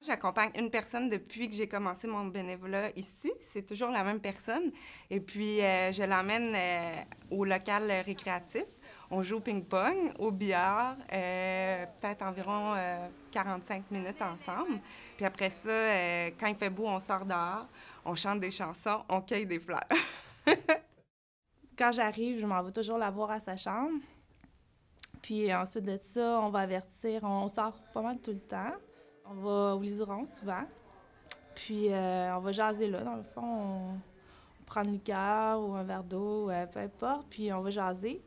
J'accompagne une personne depuis que j'ai commencé mon bénévolat ici. C'est toujours la même personne. Et puis, je l'emmène au local récréatif. On joue au ping-pong, au billard, peut-être environ 45 minutes ensemble. Puis après ça, quand il fait beau, on sort dehors, on chante des chansons, on cueille des fleurs. Quand j'arrive, je m'en vais toujours la voir à sa chambre. Puis ensuite de ça, on va avertir, on sort pas mal tout le temps. On va au liseron souvent. Puis on va jaser là. Dans le fond, on prend une liqueur ou un verre d'eau, peu importe, puis on va jaser.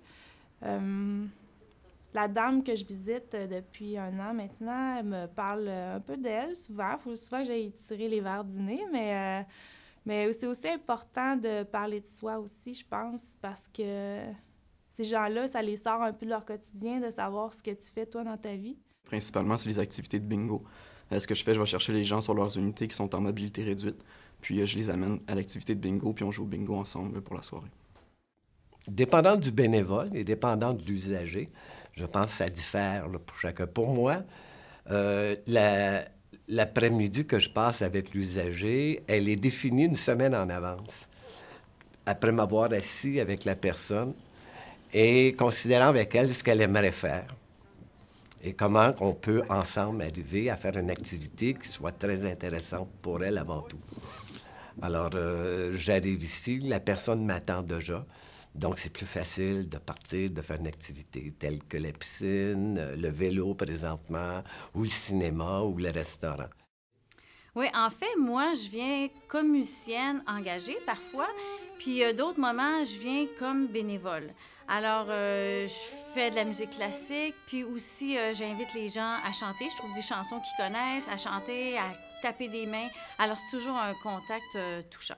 La dame que je visite depuis 1 an maintenant, elle me parle un peu d'elle souvent. Il faut souvent que j'aille tirer les verres du nez, mais c'est aussi important de parler de soi aussi, je pense, parce que ces gens-là, ça les sort un peu de leur quotidien, de savoir ce que tu fais, toi, dans ta vie. Principalement, c'est les activités de bingo. Ce que je fais, je vais chercher les gens sur leurs unités qui sont en mobilité réduite, puis je les amène à l'activité de bingo, puis on joue au bingo ensemble pour la soirée. Dépendant du bénévole et dépendant de l'usager, je pense que ça diffère là, pour chacun. Pour moi, l'après-midi que je passe avec l'usager, elle est définie une semaine en avance. Après m'avoir assis avec la personne et considérant avec elle ce qu'elle aimerait faire et comment on peut ensemble arriver à faire une activité qui soit très intéressante pour elle avant tout. Alors, j'arrive ici, la personne m'attend déjà. Donc, c'est plus facile de partir, de faire une activité telle que la piscine, le vélo présentement, ou le cinéma, ou le restaurant. Oui, en fait, moi, je viens comme musicienne engagée parfois, puis d'autres moments, je viens comme bénévole. Alors, je fais de la musique classique, puis aussi, j'invite les gens à chanter. Je trouve des chansons qu'ils connaissent, à chanter, à taper des mains. Alors, c'est toujours un contact touchant.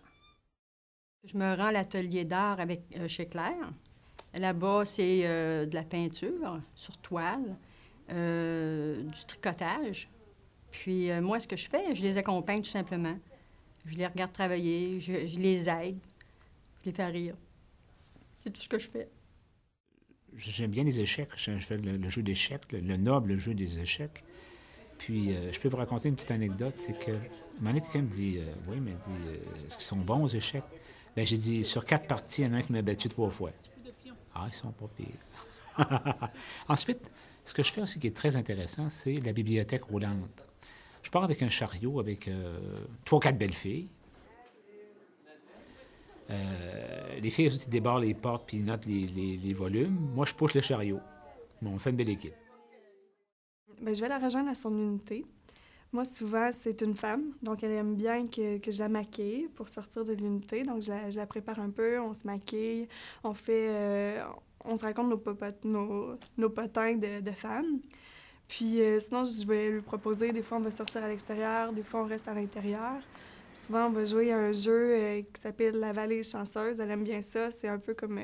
Je me rends à l'atelier d'art chez Claire. Là-bas, c'est de la peinture sur toile, du tricotage. Puis moi, ce que je fais, je les accompagne tout simplement. Je les regarde travailler, je les aide, je les fais rire. C'est tout ce que je fais. J'aime bien les échecs. Je fais le jeu d'échecs, le noble jeu des échecs. Puis, je peux vous raconter une petite anecdote. C'est que, un moment donné, quelqu'un me dit « Oui, mais est-ce qu'ils sont bons aux échecs? » Bien, j'ai dit « Sur 4 parties, il y en a un qui m'a battu 3 fois. » Ah, ils sont pas pires. Ensuite, ce que je fais aussi qui est très intéressant, c'est la bibliothèque roulante. Je pars avec un chariot avec 3 ou 4 belles filles. Les filles aussi débarrent les portes puis notent les volumes. Moi, je pousse le chariot. Bon, on fait une belle équipe. Bien, je vais la rejoindre à son unité. Moi, souvent, c'est une femme, donc elle aime bien que je la maquille pour sortir de l'unité. Donc, je la prépare un peu, on se maquille, on se raconte nos potins de femmes. Puis sinon, je vais lui proposer, des fois, on va sortir à l'extérieur, des fois, on reste à l'intérieur. Souvent, on va jouer à un jeu qui s'appelle La Vallée chanceuse. Elle aime bien ça. C'est un peu comme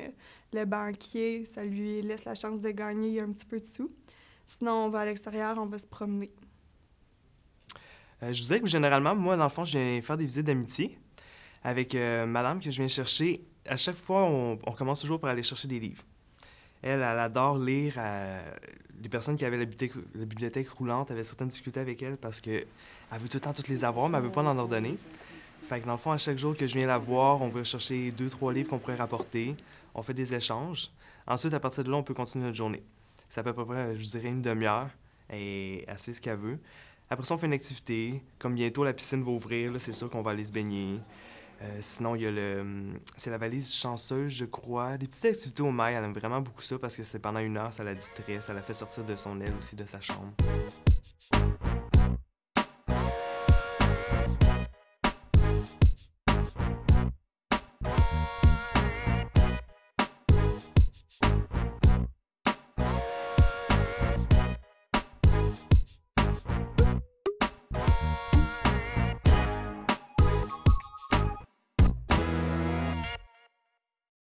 le banquier. Ça lui laisse la chance de gagner un petit peu de sous. Sinon, on va à l'extérieur, on va se promener. Je vous dirais que généralement, moi, dans le fond, je viens faire des visites d'amitié avec madame que je viens chercher. À chaque fois, on commence toujours par aller chercher des livres. Elle adore lire. Les personnes qui avaient la bibliothèque roulante avaient certaines difficultés avec elle parce qu'elle veut tout le temps toutes les avoir, mais elle veut pas en ordonner. Fait que dans le fond, à chaque jour que je viens la voir, on va chercher 2-3 livres qu'on pourrait rapporter. On fait des échanges. Ensuite, à partir de là, on peut continuer notre journée. Ça fait à peu près, je dirais, une demi-heure. Et elle sait ce qu'elle veut. Après ça, on fait une activité. Comme bientôt, la piscine va ouvrir, là, c'est sûr qu'on va aller se baigner. Sinon, il y a c'est la valise chanceuse, je crois. Des petites activités au mail, elle aime vraiment beaucoup ça parce que c'est pendant 1 heure, ça la distrait, ça la fait sortir de son aile aussi, de sa chambre.